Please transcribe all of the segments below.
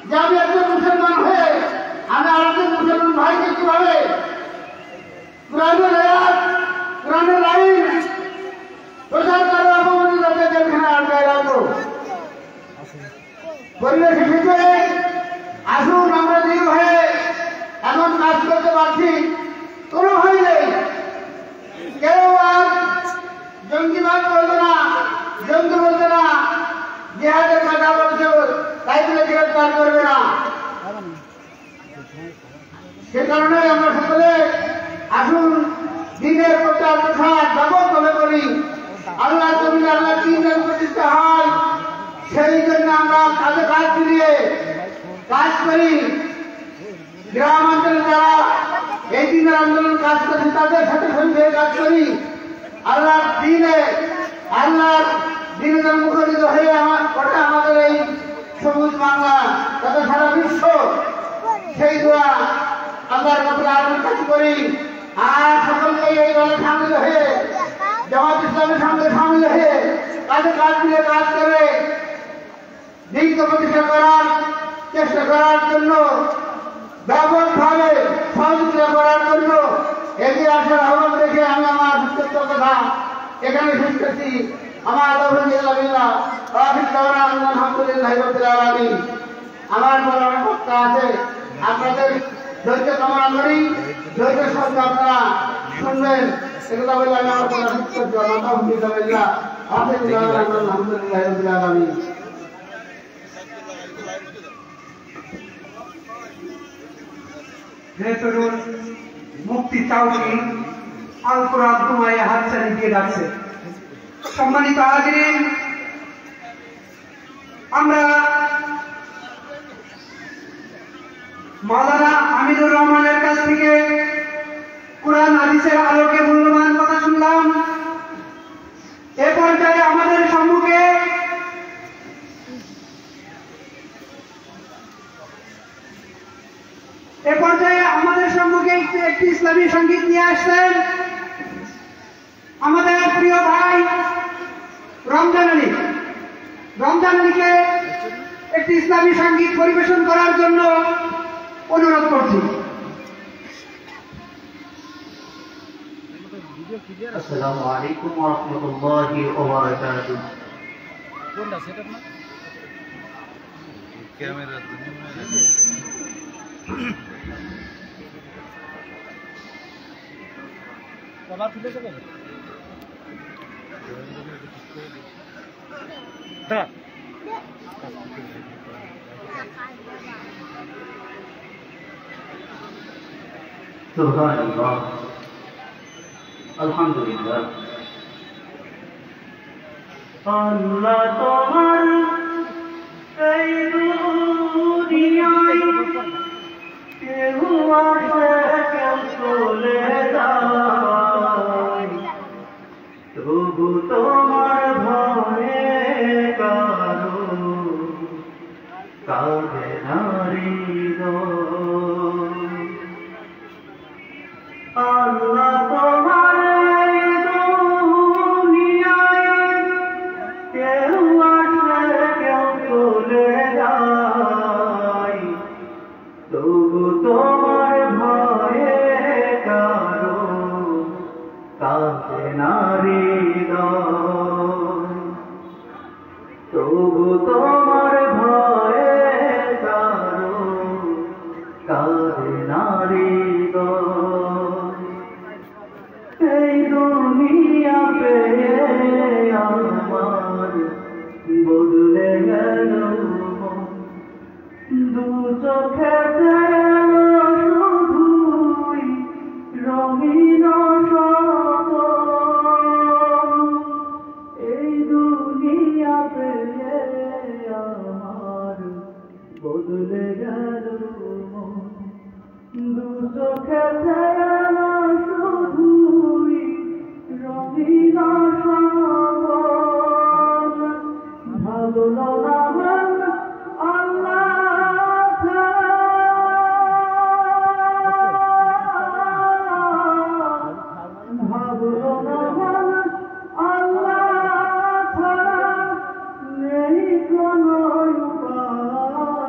যে আমি একজন মুসলমান হয়ে আমি আরেকজন মুসলমান ভাইকে কিভাবে কোরআনের আয়াত কোরআনের আইন প্রচার করে অপমানিত যাতে জেলখানে আটকায় রাখবো। পরিবেশ এসেছে, আসুন আমরা দৃঢ় হয়ে এখন কাজ করতে পারছি। কোনো ভয় নেই, কেউ আর জঙ্গিবাদ বলবে না, জঙ্গি বলবে না, জিহাদের কথা বলছে তাই বলে গ্রেফতার করবে না। সে কারণে আমরা সকলে আসুন দিনের প্রচার প্রসার ব্যাপকভাবে করি। আল্লাহ জমিনে আল্লাহ দিনের প্রতিষ্ঠা হয়, সেই জন্য আমরা কাজে কাজ মিলিয়ে কাজ করি। গ্রাম অঞ্চলে যারা এই দিনের আন্দোলন কাজ করছে তাদের সাথে সঙ্গে কাজ করি। আল্লাহর দিনে যেন মুখরিত হয়ে আমাদের এই সবুজ বাংলা তথা সারা বিশ্ব, সেই দোয়া আল্লাহর কাজ করি। আর সকলকে এই দলে সামিল হয়ে জামাত ইসলামের সঙ্গে সামিল হয়ে কাজে কাজ মিলে কাজ করে দিনকে প্রতিষ্ঠা করার চেষ্টা করার জন্য, ব্যাপকভাবে সহযোগিতা করার জন্য এগিয়ে আসার আহ্বান রেখে আমি আমার বিস্তৃত কথা এখানে শেষ করছি। আমার আমার বড় অনেক বক্তা আছে, আপনাদের ধৈর্য কামনা করি, ধৈর্যের সঙ্গে আপনারা শুনবেন। এগুলো বলে আমি আমার কথা শেষ করছি। আলহামদুলিল্লাহ। তরুণ মুক্তি চাউনি আল কোরআন তোমায় হাতছানি দিয়ে ডাকছে। সম্মানিত হাজিরিন, আমরা মাওলানা আমিনুর রহমানের কাছ থেকে কোরআন হাদিসের আলোকে মূল্যবান কথা শুনলাম। এ পর্যায়ে আমাদের সম্মুখে একটি ইসলামী সঙ্গীত নিয়ে আসছেন আমাদের প্রিয় ভাই রমজান আলী। রমজান আলীকে একটি ইসলামী সঙ্গীত পরিবেশন করার জন্য অনুরোধ করছি। আসসালামু আলাইকুম ওয়া রাহমাতুল্লাহি ওয়া বারাকাতুহু। কোনটা সেটআপ না ক্যামেরা বাবা তুলে দেবে দা সুবহানাল্লাহ, আলহামদুলিল্লাহ। আল্লাহ তোমার এই দুনিয়ায় কেউ আসে কেউ চলে যায়, তবু তোমার ভয়ে কারো কাঁদে না হৃদয়। আল্লাহ তোমার এই দুনিয়ায় কেউ আসে কেউ চলে যায়, তবু তোমার ভয়ে কারো কাঁদে না হৃদয়, তবু তোমার ভয়ে কারো কাঁদে না হৃদয়। এই দুনিয়া পেয়ে আমার বদলে গেল মন, দু চোখেতে শুধুই রঙিন স্বপ্ন। এই দুনিয়া পেয়ে আমার বদলে গেল মন, দু চোখেতে শুধুই রঙিন স্বপ্ন। ভালো নাম আল্লাহ ভালো নাম আল্লাহ নেই কোনো উপায়।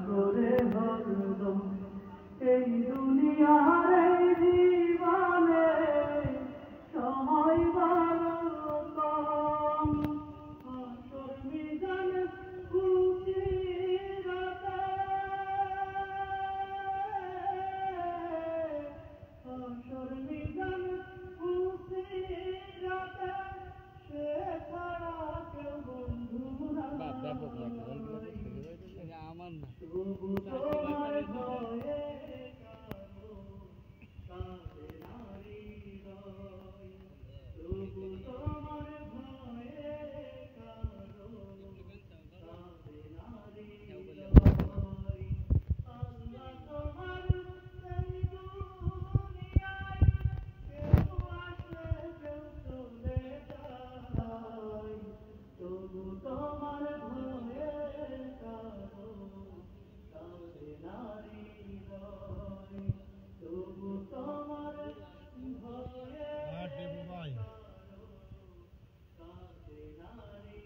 করে হরদম এই দুনিয়ার এই জীবনে সময় ভালো কম আসর মিজান খুশি রাতে আসর মিজান খুশি রাতে সে ছাড়া কেউ বন্ধু না আমার না তবু তোমার ভয়ে কারো কাঁদে নারী হৃদয় তবু তোমার ভয়ে কারো কাঁদে নারী হৃদয় আল্লাহ তোমার এই দুনিয়ায় কেউ আসে কেউ চলে যায় তবু তোমার ভয়ে কারো কাঁদে নারী হৃদয় তবু তোমার ভয়ে কাঁদে নারী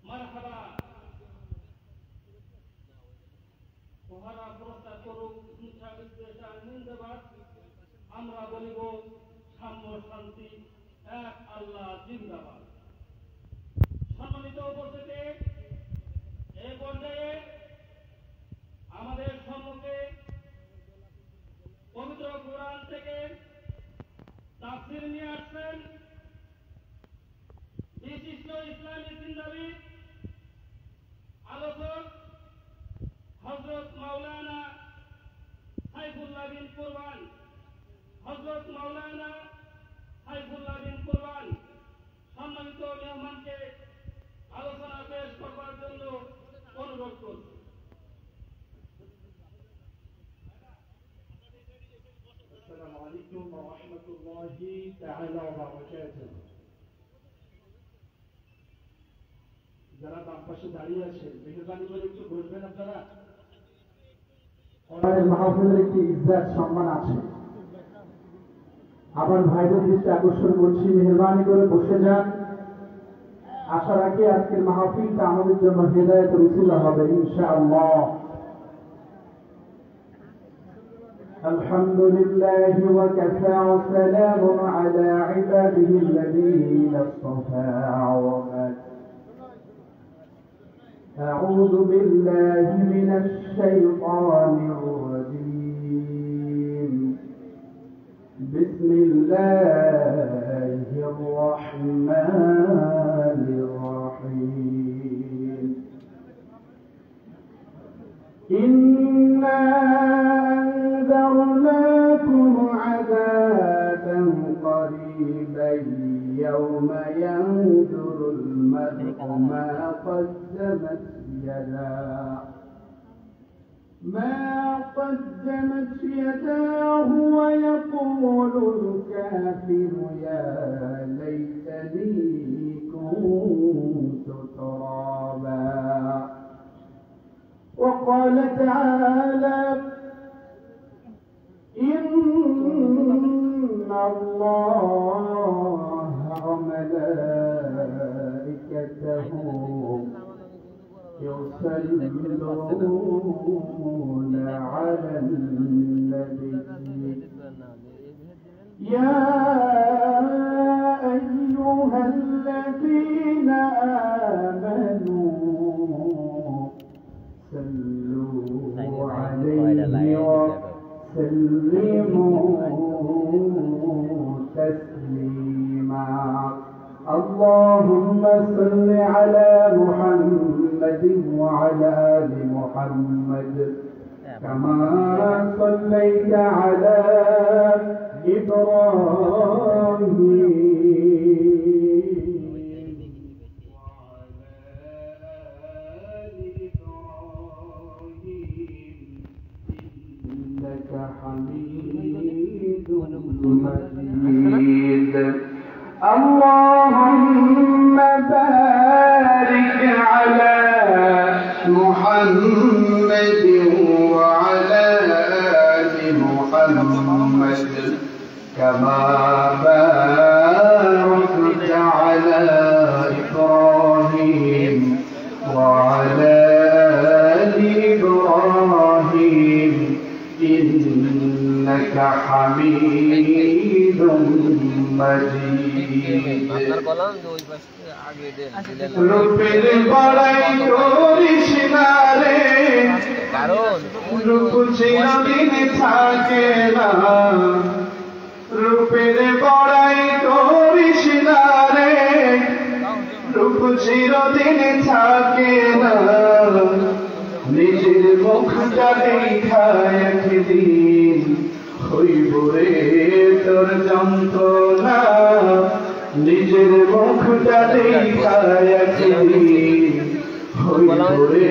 মারহাবা ওহারা প্রস্তাব করুক হিংসা বিদ্বেষ আর নিন্দাবাদ আমরা বলিব সাম্য শান্তি এক আল্লাহ জিন্দাবাদ। সম্মানিত উপস্থিতি, এই পর্যায়ে আমাদের সম্মুখে পবিত্র কোরআন থেকে তাফসীর নিয়ে আসছেন বিশিষ্ট ইসলামী চিন্তাবিদ আলোচক হযরত মাওলানা সাইফুল্লাহ বিন কুরবান। হযরত মাওলানা সাইফুল্লাহ বিন কুরবান সম্মানিত মেহমানকে আলোচনা পেশ করবার জন্য অনুরোধ করছি। السلام عليكم ورحمة الله تعالى وبركاته. যারা বাম পাশে দাঁড়িয়ে আছেন মেহরবানি করে একটু বসবেন আপনারা। কোরআনের মাহফিলের একটি ইজ্জত সম্মান আছে। আমার ভাইদের দৃষ্টি আকর্ষণ করছি, মেহরবানি করে বসে যান। আশা রাখি আজকের মাহফিলটা আমাদের জন্য হেদায়েতের উসিলা হবে ইনশাআল্লাহ। الحمد لله وكفى وسلام على عباده الذين اصطفى وبعد. أعوذ بالله من الشيطان الرجيم. بسم الله الرحمن الرحيم. إنا أنذرناكم عذابا قريبا يوم ينظر المرء ما قدمت يداه ويقول الكافر يا ليتني كنت ترابا. وقال تعالى إن الله وملائكته يصلون على النبي يا أيها الذين آمنوا صلوا عليه وسلموا تسليما. اللهم صل على محمد وعلى آل محمد كما صليت على إبراهيم وعلى آل إبراهيم إنك حميد مجيد. اللهم بارك على محمد وعلى آل محمد كما باركت على إبراهيم وعلى آل إبراهيم إنك حميد مجيد রূপের বড়াই করিস না রে রূপ চিরদিন থাকে না রূপের বড়াই করিস না রে রূপ চিরদিন থাকে না নিজের মুখটা দেখা একদিন হইব রে তোর যন্ত্রণা নিজের মুখটা দেখা একদিন হইব রে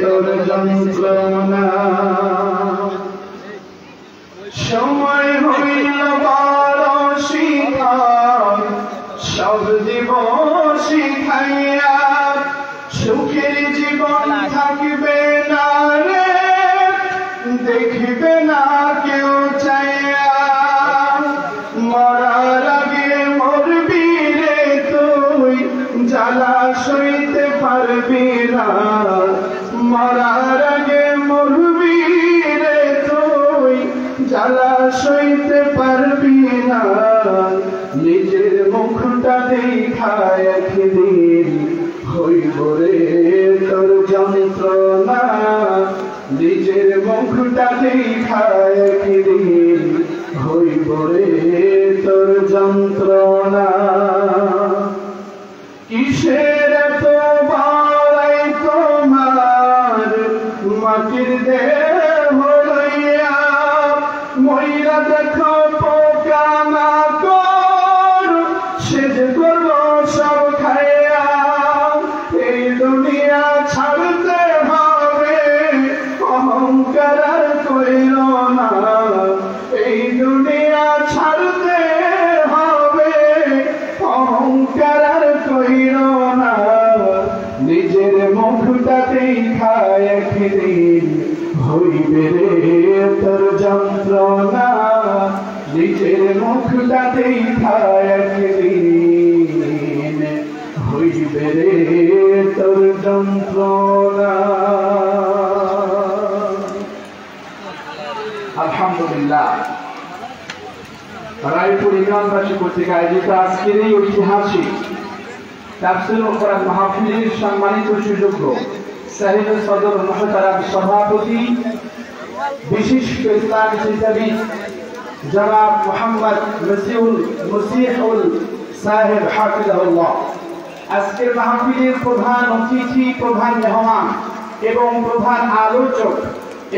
তোর যন্ত্রণা সময় হইল বড় শিখা সব দিব শিখাইয়া সুখের জীবন থাকবে না রে দেখবে না কেউ চাইয়া মরার আগে মরবি রে তুই জ্বালা সইতে পারবি না মরার আগে মরবি রে তুই জ্বালা সইতে পারবি না নিজের মুখটা দেখা একদিন হইব রে তোর যন্ত্রণা নিজের মুখটা দেখা একদিন হইব রে তোর যন্ত্রণা কিসের এত বাড়াই তোমার মাটির দেহ লইয়া মইরা দেখো পোকা না কর সেজ করব সব খাইয়া এই দুনিয়া ছাড়তে হবে অহংকার আর কইর না এই দুনিয়া ছাড়তে হবে অহংকার আর কইর না নিজের মুখটা দেখা একদিন হইবে রে তোর যন্ত্রণা নিজের মুখটা দেখা একদিন হইবে রে তোর যন্ত্রণা আলহামদুলিল্লাহ রায়পুর ইমামবাসী কর্তৃক আয়োজিত আজকের এই ঐতিহাসিক তাফসীরুল কোরআন মাহফিলের সম্মানিত সুযোগ্য সাহিদ সদর মহতারাম সভাপতি বিশিষ্ট ইসলামী চিন্তাবিদ জনাব মোহাম্মদ মসিহুল সাহেব হাফিজাহুল্লাহ আজকের মাহফিলের প্রধান অতিথি প্রধান মেহমান এবং প্রধান আলোচক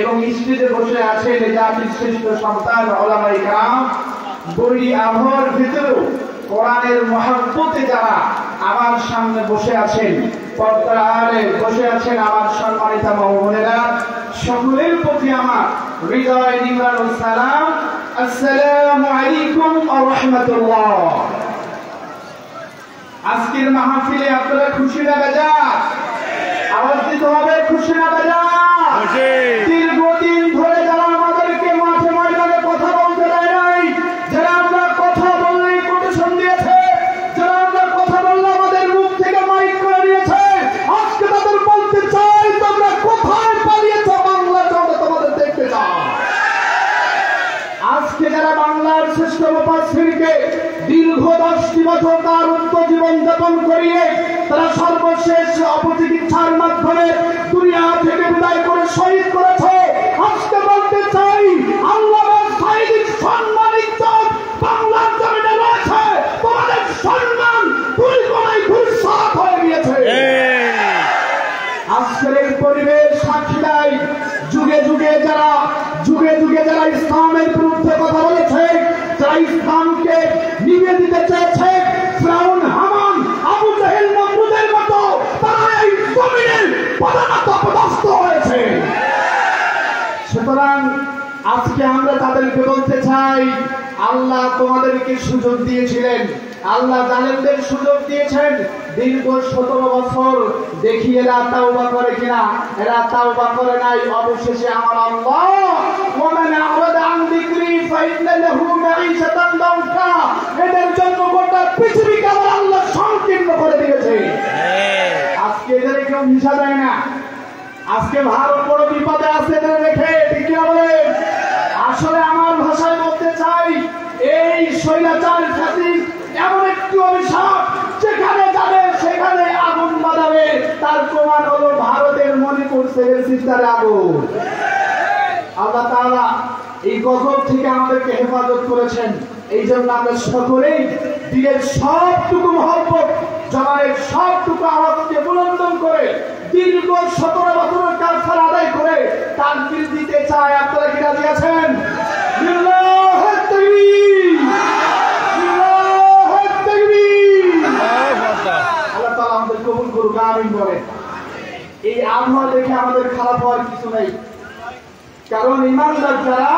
এবং স্টেজে বসে আছেন জাতির শ্রেষ্ঠ সন্তান ওলামায়ে কেরাম বৈরী আবহাওয়ার ভিতরেও কোরআনের মহব্বতে যারা আমার সামনে বসে আছেন পর্দার আড়ালে বসে আছেন আমার সম্মানিত মা ও বোনেরা সকলের প্রতি আমার হৃদয় নিংড়ানো সালাম আসসালামু আলাইকুম ওয়া রাহমাতুল্লাহ। আজকের মাহফিলে আপনারা খুশি না বেজার? আওয়াজ দিতে হবে খুশি না বেজার? দীর্ঘদিন ধরে যারা আমাদেরকে মাঠে ময়দানে কথা বলতে দেয় নাই, যারা আমরা কথা বললেই কোটেশন দিয়েছে, যারা আমরা কথা বললে আমাদের মুখ থেকে মাইক করে নিয়েছে, আজকে তাদের বলতে চাই তোমরা কোথায় পালিয়েছ? বাংলা চলে তোমাদের দেখতে চাও। আজকে যারা বাংলার শ্রেষ্ঠ মুফাসসিরকে দীর্ঘ 10টি বছর তার উত্তর জীবন যাপন করিয়ে তারা সর্বশেষ অপচিকিৎসার মাধ্যমে দুনিয়া থেকে বিদায় করে শহীদ করেছে, আজকে বলতে চাই আল্লাহর সাইদিক সম্মানিত বাংলার জমিনে রয়েছে, তোমাদের সম্মান দুই কোণায় ধূসর হয়ে গিয়েছে। আজকের এই পরিবেশ সাক্ষী দেয় যুগে যুগে যারা ইসলামের বিরুদ্ধে কথা বলেছে, যারা ইসলামকে নিভিয়ে দিতে চেয়েছে, ফিরাউন, হামান, আবু জাহেল, নমরুদের মতো তারা এই জমিনে পদানত হয়েছে। সুতরাং আজকে আমরা তাদেরকে বলতে চাই আল্লাহ তোমাদেরকে সুযোগ দিয়েছিলেন, আল্লাহ জালেমদের সুযোগ দিয়েছেন দীর্ঘ 17 বছর, দেখি এরা তাওবা করে কিনা। এরা তাওবা করে নাই। অবশেষে আমার আল্লাহ ওয়ামান আরাদা আন যিকরি ফাইন্না লাহু মাঈশাতান দানকা, এদের জন্য গোটা পৃথিবীকে আমার আল্লাহ সংকীর্ণ করে দিয়েছে। আজকে এদের কেউ মিশা দেয় না। আজকে ভারত বড় বিপদে আছে এদের রেখে, ঠিক কিনা বলেন? আসলে আমার ভাষায় বলতে চাই, এই স্বৈরাচার খাতির এমন একটি অভিশাপ, যেখানে যাবে সেখানে আগুন বাঁধাবে। তার প্রমাণ হলো ভারতের মণিপুর 7 সিস্টারে আগুন। আল্লাহ তাআলা এই গজব থেকে আমাদেরকে হেফাজত করেছেন। এই জন্য আমরা সকলেই দিলের সবটুকু মহব্বত, জবানের সবটুকু আওয়াজকে বুলন্দন করে দীর্ঘ 17 বছরের কালফার আদায় করে তার দিল দিতে চায়। আপনারা কি রাজি আছেন? লিল্লাহি তাকবীর, লিল্লাহি তাকবীর। আল্লাহ তাআলা আমাদের কবুল করুক, আমিন বলেন। এই আবহাওয়া দেখে আমাদের খারাপ হওয়ার কিছু নেই, কারণ ইমানদার যারা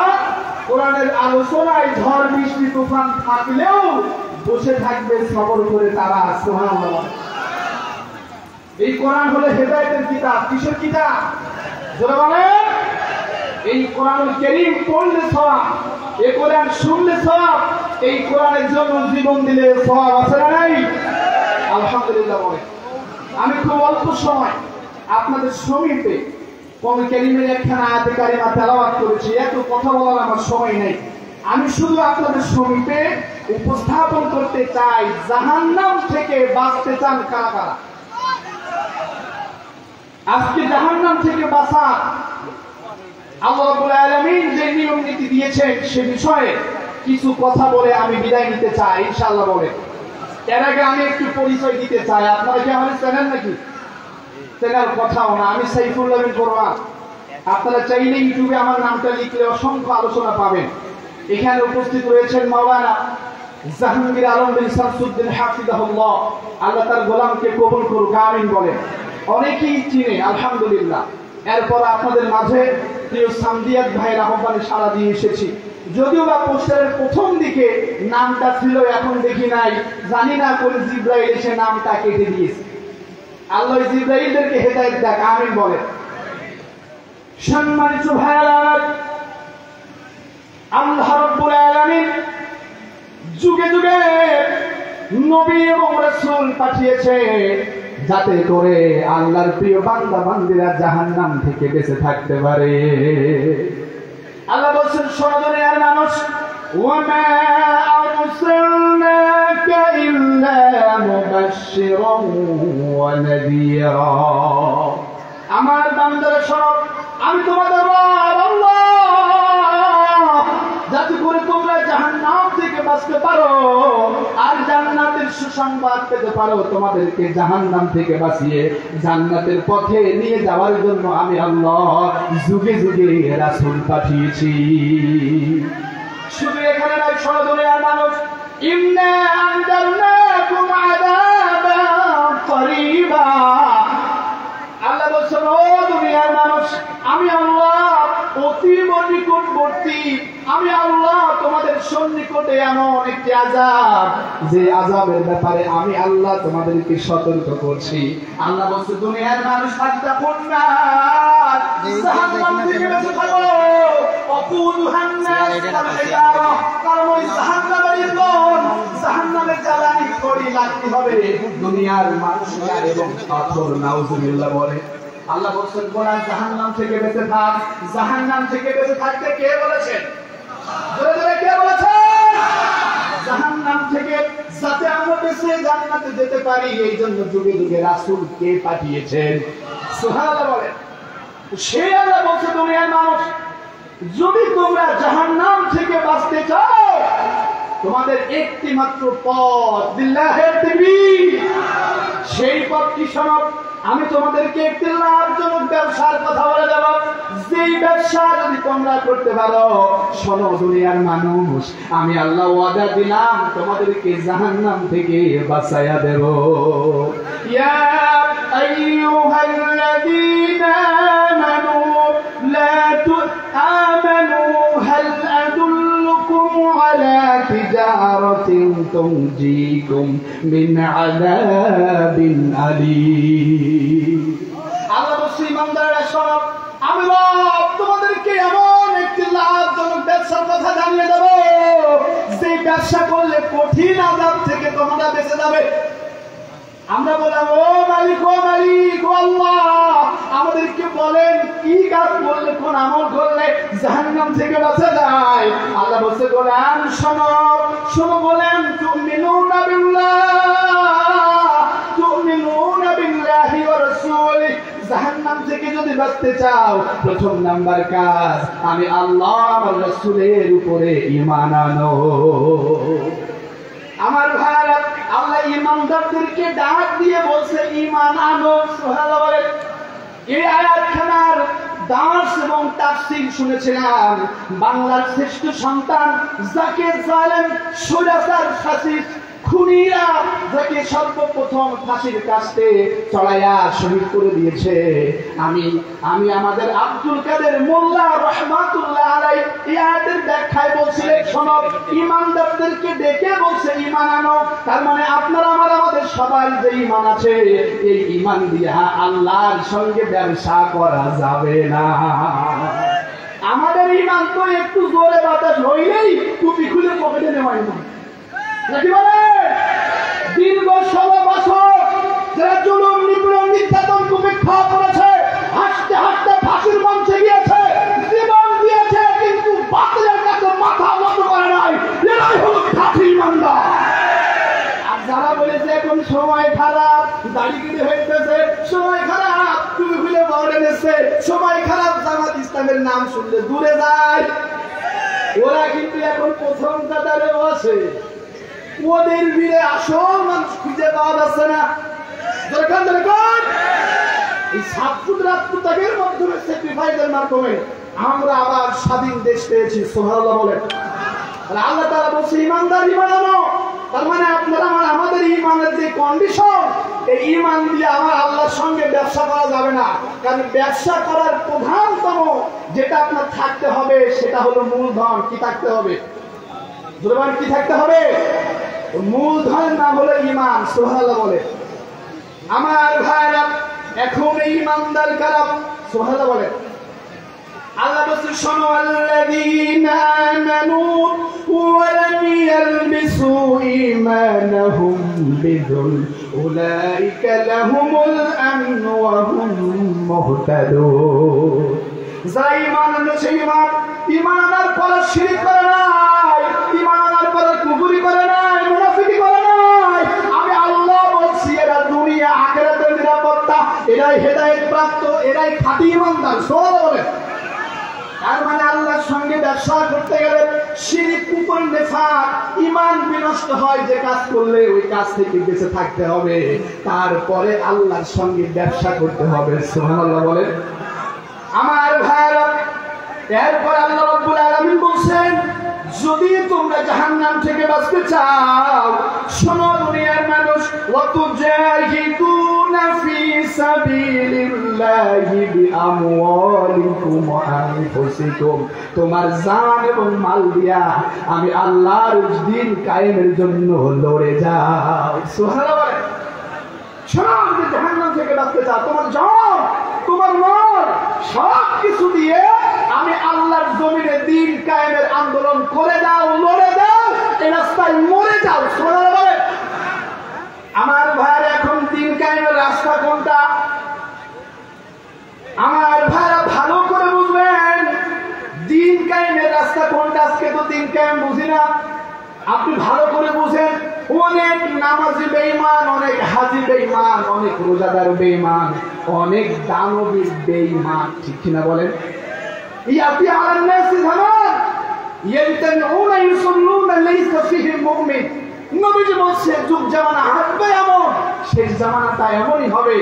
কোরআনের আলোচনায় ঝড় বৃষ্টি তুফান থাকলেও বসে থাকবে সবর করে তারা। সুবহানাল্লাহ। এই কোরআন হলো হেদায়েতের কিতাব। কিসের কিতাব? যারা বলেন এই কোরআনুল কারীম পড়লে সওয়াব, এই কোরআন শুনলে সওয়াব, এই কোরআনের জন্য জীবন দিলে সওয়াব আছে না নাই? আলহামদুলিল্লাহ বলেন। আমি খুব অল্প সময় আপনাদের সমীপে কোরআনুল কারীমের একখানা আয়াতে কারিমা তেলাওয়াত করেছি। এত কথা বলার আমার সময় নেই। আমি শুধু আপনাদের সমীপে উপস্থাপন করতে চাই, জাহান্নাম থেকে বাঁচতে চান কারা কারা? আজকে জাহান্নাম থেকে বাঁচা আল্লাহ রাব্বুল আলামিন যে নিয়ম নীতি দিয়েছেন সে বিষয়ে কিছু কথা বলে আমি বিদায় নিতে চাই, ইনশাআল্লাহ বলে। এর আগে আমি একটু পরিচয় দিতে চাই। আপনারা কি আমাদের চেনেন নাকি? চেনার কথাও না। আমি সাইফুল্লাহ বিন কোরআন। আপনারা চাইলে ইউটিউবে আমার নামটা লিখলে অসংখ্য আলোচনা পাবেন। এখানে উপস্থিত রয়েছেন মাওলানা জাহাঙ্গীর আলম বিন শামসুদ্দিন হাফিজাহুল্লাহ। আল্লাহ তার গোলামকে কবুল করুক, আমিন বলেন। অনেকেই চিনে আলহামদুলিল্লাহ। এরপর আপনাদের মাঝে প্রিয় সামদিয়াত ভাইয়ের আহ্বানে সাড়া দিয়ে এসেছি। যদিও বা পোস্টারের প্রথম দিকে নামটা ছিল, এখন দেখি নাই। জানি না কোন জিব্রাইল এসে নামটা কেটে দিয়েছে। আল্লাহ জিব্রাইলদেরকে হেদায়েত দেখ, আমিন বলেন। সম্মানিত ভাইয়েরা, আল্লাহ রাব্বুল আলামিন যুগে যুগে নবী এবং রাসূল পাঠিয়েছে যাতে করে আল্লাহর প্রিয় বান্দা বান্দীরা জাহান্নাম থেকে বেঁচে থাকতে পারে। আল্লাহ বলেন, দুনিয়ার মানুষ, ওয়ামা আরসালনাকা ইল্লা মুবাশশিরান ওয়া নাযীরা। আমার বান্দারা সব, আমি তোমাদের রব আল্লাহ, যাতে করে তোমরা জাহান্নাম থেকে বাঁচতে পারো আর জান্নাতের সুসংবাদ পেতে পারো। তোমাদেরকে জাহান্নাম থেকে বাঁচিয়ে জান্নাতের পথে নিয়ে যাওয়ার জন্য আমি আল্লাহ যুগে যুগে রাসূল পাঠিয়েছি। শুধু এখানে নয়, সারা দুনিয়ার মানুষ, ইন্না আনজারনাকুম আযাবান করিবা। আল্লাহ বলছেন, ও দুনিয়ার মানুষ, আমি আল্লাহ অতীব নিকটবর্তী, আমি আল্লাহ তোমাদের সন্নিকটে এমন একটি আযাব, যে আযাবের ব্যাপারে আমি আল্লাহ তোমাদেরকে সতর্ক করছি। আল্লাহ বলছে, দুনিয়ার মানুষ, ফাত্তাকুন নার, জাহান্নাম থেকে বেঁচে থাকো। ওয়াকুদুহান নাস ওয়াল হিজারা, কারণ ওই জাহান্নামের ইন্ধন, জাহান্নামের জ্বালানি খড়ি লাগতে হবে দুনিয়ার মানুষরা এবং পাথর। নাউজুবিল্লাহ বলে। আল্লাহ বলছেন, কোরআন জাহান্নাম থেকে বেঁচে থাক। জাহান্নাম থেকে বেঁচে থাকতে কে বলেছেন? জোরে জোরে কে বলেছেন? জাহান্নাম থেকে যাতে আমরা বেঁচে জান্নাতে যেতে পারি, এই জন্য যুগে যুগে রাসূলকে পাঠিয়েছেন। সুবহানাল্লাহ বলেন। সেই আল্লাহ বলছে, দুনিয়ার মানুষ, যদি তোমরা জাহান্নাম থেকে বাঁচতে চাও, তোমাদের একটি মাত্র পথ, লিল্লাহি তাকবীর। সেই পথ কি শোনো? আমি তোমাদেরকে একটি লাভজনক ব্যবসার কথা বলে দেব। যেই ব্যবসা যদি তোমরা করতে পারো, শোনো দুনিয়ার মানুষ, আমি আল্লাহ ওয়াদা দিলাম তোমাদেরকে জাহান্নাম থেকে বাঁচাইয়া দেব। ইয়া আইয়ুহাল্লাযীনা আমানু লা তু'মিনু হাল আদুল্লুকুম আলা তিজারাতিন তুনজিকুম মিন আযাবিন আলীম। আল্লাহ বলছে, ইমানদাররা শোনো, আমি রব তোমাদেরকে এমন একটি লাভজনক ব্যবসার কথা জানিয়ে দেব, যে ব্যবসা করলে কঠিন আযাব থেকে তোমরা বেঁচে যাবে। আমরা বললাম ও মালিক ও আল্লাহ, আমাদেরকে বলেন কি কাজ করলে, কোন আমল করলে জাহান্নাম থেকে বাঁচা যায়। আল্লাহ বলছে গোলাম শোনো বলেন তুমিনুনা বিল্লাহি ওয়া রাসূলিহি, জাহান্নাম থেকে যদি বাঁচতে চাও প্রথম নাম্বার কাজ আমি আল্লাহ আর রাসূলের উপরে ঈমান আনো। আমার ভাইরা, আল্লাহ ঈমানদারদেরকে ডাক দিয়ে বলছে ঈমান আনো। সুবহানাল্লাহ বলেন। এই আয়াতখানার দাস এবং তাফসীর শুনেছিলাম বাংলার শ্রেষ্ঠ সন্তান, যাকে জালেম স্বৈরাচার ফাসিস্ট খুনিরা যাকে সর্বপ্রথম ফাঁসির কাস্টে চড়াইয়া শহীদ করে দিয়েছে, আমি আমাদের আব্দুল কাদের মোল্লা রহমাতুল্লাহ আলাইহি এই আয়াতের ব্যাখ্যায় বলছিলেন শোনো, ঈমানদারদেরকে ডেকে বলছে ঈমান আনো। তার মানে আপনারা আমাদের সবার যে ঈমান আছে এই ঈমান দিয়ে আল্লাহর সঙ্গে ব্যবসা করা যাবে না। আমাদের ঈমান তো একটু জোরে বাতাস হইলেই টুপি খুলে পকেটে নেওয়া না, নাকি বলে? দীর্ঘ 16 বছর যারা জুলুম নিপীড়ন নির্যাতন উপেক্ষা করেছে, হাসতে হাসতে ফাঁসির মঞ্চে গিয়েছে, জীবন দিয়েছে, কিন্তু বাতিলের কাছে মাথা নত করে নাই, এরাই হলো খাঁটি ইমানদার। আর যারা বলেছে এখন সময় খারাপ, দাড়ি কেটে হইতেছে, সময় খারাপ, তুমি খুলে বড়ে নেছে, সময় খারাপ, জামাত ইসলামের নাম শুনলে দূরে যায়, ওরা কিন্তু এখন প্রথম কাতারে বসে। ওদের ভিড়ে আসল মানুষ খুঁজে পাওয়া যাচ্ছে না। এই 7 ফুট রাজপুতাকের মাধ্যমে স্যাক্রিফাইসের মাধ্যমে আমরা আবার স্বাধীন দেশ পেয়েছি। সুবহানাল্লাহ বলেন। আল্লাহ তাআলা বলছে ঈমানদার ঈমান আনো। তার মানে আপনারা আমাদের ঈমানের যে কন্ডিশন, এই ঈমান দিয়ে আমার আল্লাহর সঙ্গে ব্যবসা করা যাবে না। কারণ ব্যবসা করার প্রধানতম যেটা আপনার থাকতে হবে সেটা হলো মূলধন। কি থাকতে হবে? দুর্বান কি থাকতে হবে? মূলধনের নাম হলো ঈমান। সুবহানাল্লাহ বলে। আমার ভাইরা, এখন এই ঈমানদার কারা? সুবহানাল্লাহ বলে। আল্লাহ বলছে শোনো, আল্লাযীনা আমানু ওয়া লাম ইয়ালবিসু ঈমানাহুম বিযুলম উলাইকা লাহুমুল আমন ওয়া হুম মুহতাদুন। যারা ঈমান এনেছে, ঈমান আনার পর শিরক করে নাই, ঈমান আনার পর কুফরি করে নাই, মুনাফিকি করে নাই, আমি আল্লাহ বলছি এরা দুনিয়া আখিরাতের নিরাপত্তা, এরাই হেদায়েত প্রাপ্ত, এরাই খাঁটি ঈমানদার। সুবহানাল্লাহ বলে। তার মানে আল্লাহর সঙ্গে ব্যবসা করতে গেলে শিরক, কুফর, নিফাক, ঈমান বিনষ্ট হয়। যে কাজ করলে ওই কাজ থেকে বেঁচে থাকতে হবে, তারপরে আল্লাহর সঙ্গে ব্যবসা করতে হবে। সুবহানাল্লাহ বলেন। আমার ভাইরা, এরপর আল্লাহ রাব্বুল আলামিন বলছেন যদি তোমরা জাহান্নাম থেকে বাঁচতে চাও, শোনো দুনিয়ার মানুষ, ওয়াতুজাহিদুনা ফি সাবিলিল্লাহি বিআমওয়ালিকুম ওয়া আনফুসিকুম, তোমার জান এবং মাল দিয়া আমি আল্লাহর দ্বীন কায়েমের জন্য লড়ে যাও। সুবহানাল্লাহ বলে। শোনো, যদি জাহান্নাম থেকে বাঁচতে চাও, তোমার জান, তোমার মাল সব কিছু দিয়ে আমি আল্লাহর জমিনে দ্বীন কায়েমের আন্দোলন করে দাও, লড়ে দাও, এই রাস্তায় মরে যাও। সুবহানাল্লাহ বলে। আমার ভাইরা, এখন দ্বীন কায়েমের রাস্তা কোনটা? আমার ভাইরা ভালো করে বুঝবেন দ্বীন কায়েমের রাস্তা কোনটা। আজকে তো দ্বীন কায়েম বুঝি না, আপনি ভালো করে বুঝেন। অনেক নামাজি বেঈমান, অনেক হাজি বেঈমান, অনেক রোজাদার বেঈমান, অনেক দানবীর বেঈমান। ঠিক কিনা বলেন? ইয়াতি আলান নাসি জামান ইয়ানতানুনা ইউসাল্লুনা লাইসা ফীহিম মুমিন। নবীজি বলছে যুগ জামানা আসবে এমন, শেষ জামানাটা এমনই হবে,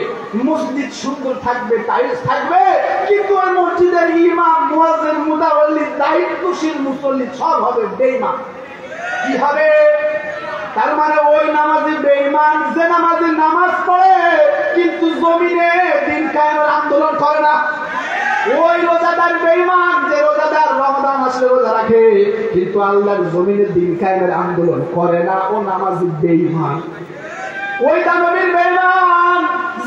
মসজিদ সুন্দর থাকবে, টাইলস থাকবে, কিন্তু ওই মসজিদের ইমাম, মুয়াজ্জিন, মুতাওয়াল্লি, দায়িত্বশীল মুসল্লি সব হবে বেঈমান। কি হবে? তার মানে ওই নামাজি বেঈমান যে নামাজি নামাজ পড়ে কিন্তু জমিনে দ্বীন কায়েমের আন্দোলন করে না। ওই রোজাদার বেঈমান যে রোজাদার রমাদান আসলে রোজা রাখে কিন্তু আল্লাহর জমিনে দ্বীন কায়েমের আন্দোলন করে না, ও নামাজি বেঈমান। ওই দানবীর বেঈমান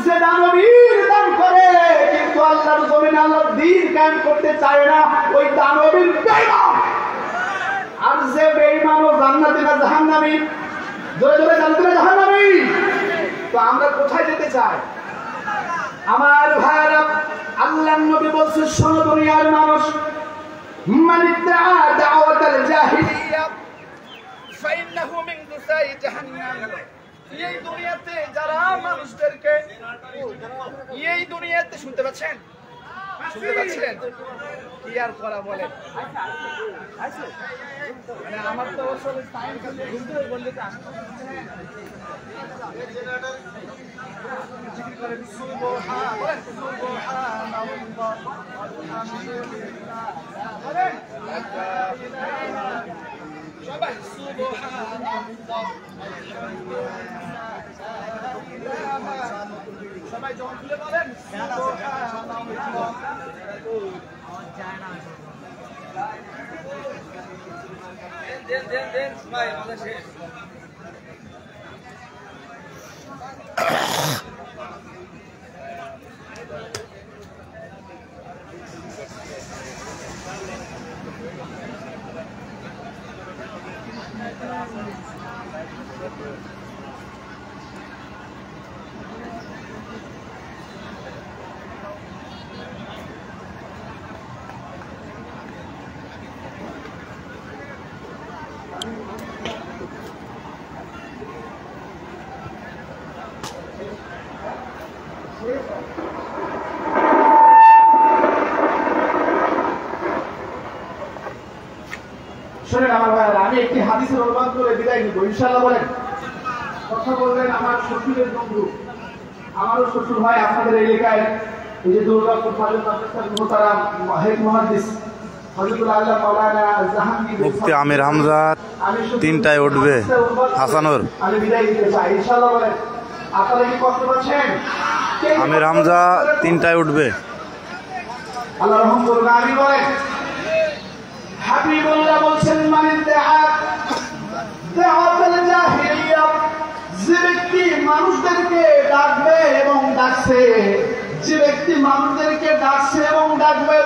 যে দানবীর দান করে কিন্তু আল্লাহর জমিনে আল্লাহর দ্বীন কায়েম করতে চায় না, ওই দানবীর বেঈমান। আর যে বেঈমান ও জান্নাতি না জাহান্নামী? জোরে জোরে জানতে না জাহান্নামী? তো আমরা কোথায় যেতে চাই? আমার ভাইরা, আল্লাহর নবী বলছে, শোনো দুনিয়ার মানুষ, মান ইদ্দাআ দাওয়াতাল জাহিলিয়া ফাইন্নাহু মিন দুসাই জাহান্নাম। এই দুনিয়াতে যারা মানুষদেরকে, এই দুনিয়াতে শুনতে পাচ্ছেন, শুনতে পাচ্ছেন কি আর করা বলেন? মানে আমার তো আসলে টাইম বুঝতে বললে তো আসতে সবাই সবাই যখন খুলে বলেন শুনেন আমার ভাইয়েরা, আমি একটি হাদিসের অনুবাদ করে বিদায় নিব ইনশাআল্লাহ। বলেন, কথা বললেন আমার শ্বশুরের বন্ধু, আমারও শ্বশুর ভাই আপনাদের এলাকায়, এই যে দুর্গাপুর ফাজিল মাদ্রাসার মুহতারাম হেড মুহাদ্দিস হযরতুল আল্লাহ মাওলানা জাহাঙ্গীর মুফতি আমির হামজা 3টায় উঠবে হাসানুর। আমি বিদায় দিতে চাই ইনশাআল্লাহ। বলেন, আপনারা কি কষ্ট পাচ্ছেন? আমির হামজা 3টায় উঠবে। আল্লাহ রহম করুন। আমি বলেন, হাবিবুল্লাহ বলছেন, মান ইদ্দাআ দাওয়াতাল জাহিলিয়া, যে ব্যক্তি মানুষদেরকে ডাকবে এবং ডাকছে, যে ব্যক্তি মানুষদেরকে ডাকছে এবং ডাকবে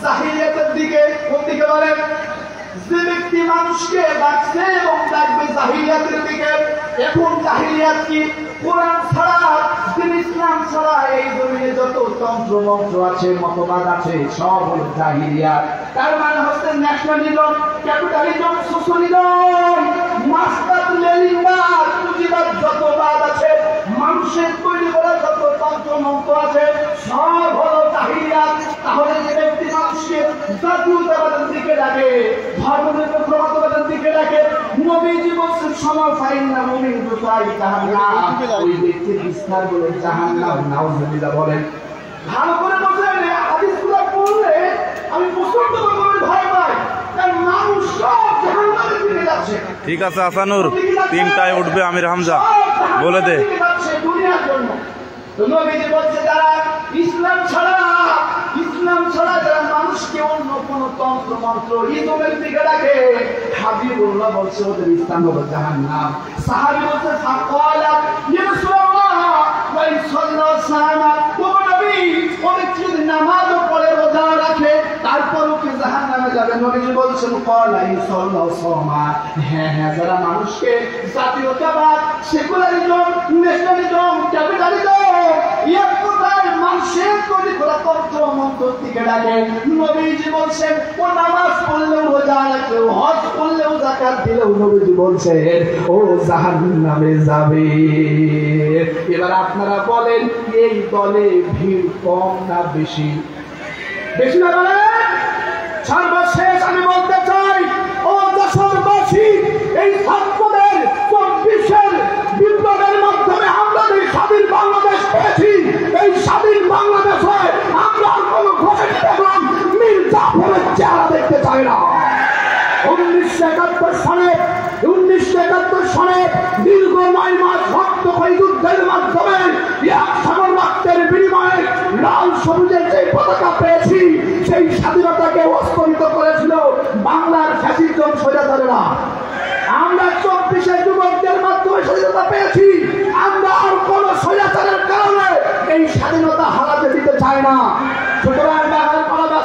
জাহিলিয়াতের দিকে, কোন দিকে বলেন? যে ব্যক্তি মানুষকে ডাকছে এবং ডাকবে জাহিলিয়াতের দিকে। এখন জাহিলিয়াত কি? কোরআন ছাড়া, দিন ইসলাম ছাড়া এই জমিনে যত তন্ত্র মন্ত্র আছে, মতবাদ আছে, সব হলো জাহিলিয়াত। তার মানে হচ্ছে ন্যাশনালিজম, ক্যাপিটালিজম, সোশ্যালিজম, মার্ক্সবাদ, লেনিনবাদ, পুঁজিবাদ, যত বাদ আছে, মানুষের তৈরি করা যত তন্ত্র মন্ত্র আছে, সব হলো জাহিলিয়াত। তাহলে যে ব্যক্তি মানুষকে জাতীয়তাবাদের দিকে ডাকে, ধর্মনিরপেক্ষতাবাদের দিকে ডাকে, নবীজি বলছেন সমাফাইন্না মুমিন দুসাই জাহান্নাম, ওই ব্যক্তির বিস্তার বলে জাহান্নাম। নাউজুবিল্লাহ। বলেন, ভালো করে বলেন, হাদিসগুলো পড়লে আমি প্রচন্ড করে ভয় পাই, কারণ মানুষ সব জাহান্নামের দিকে যাচ্ছে। ঠিক আছে হাসানুর, 3টায় উঠবে আমির হামজা, বলে দে। দুনিয়ার জন্য নবীজি বলছে, যারা ইসলাম ছাড়া যারা মানুষকে অন্য কোন তন্ত্র মন্ত্র ইজমের দিকে ডাকে, হাবিবুল্লাহ বলছে ওদের ইসলাম হলো জাহান্নাম। সাহাবী বলছে, ফাকালা ইয়া রাসূলুল্লাহ ওয়া ইসাল্লাল্লাহু সালামা, ও নবী, ওরা যদি নামাজও পড়ে, রোজা রাখে, তারপরও কি জাহান্নামে যাবে? নবীজি বলছেন, ক্বালা ইসাল্লাল্লাহু সালামা, হ্যাঁ হ্যাঁ, যারা মানুষকে জাতীয়তাবাদ, সেকুলারিজম, ন্যাশনালিজম, ক্যাপিটালিজম, এক কথায় মানুষের তৈরি করা তন্ত্র মন্ত্র দিকে ডাকে, নবীজি বলছেন ও নামাজ পড়লেও, রোজা রাখলেও, হজ করলেও, যাকাত দিলেও, নবীজি বলছেন ও জাহান্নামে যাবে। এবার আপনারা বলেন, এই দলে ভিড় কম না বেশি? বেশি না বলেন? সর্বশেষ আমি বলতে চাই, ও দেশবাসী, এই ছাত্রদের 24-এর বিপ্লবের মাধ্যমে আমরা এই স্বাধীন বাংলাদেশ পেয়েছি। এই স্বাধীন বাংলাদেশে আমরা কোন ঘোষিত এবং মীর জাফরের চেহারা দেখতে চাই না। 1971 সালে দীর্ঘ 9 মাস রক্তক্ষয়ী যুদ্ধের মাধ্যমে এক সাগর রক্তের বিনিময়ে লাল সবুজের যে পতাকা পেয়েছি, সেই স্বাধীনতাকে অস্তমিত করেছিল বাংলার ফ্যাসিজম স্বৈরাচারেরা। আমরা 24-এর যুবকদের মাধ্যমে স্বাধীনতা পেয়েছি। আমরা আর কোন স্বৈরাচারের কারণে এই স্বাধীনতা হারাতে দিতে চাই না। সুতরাং বাংলার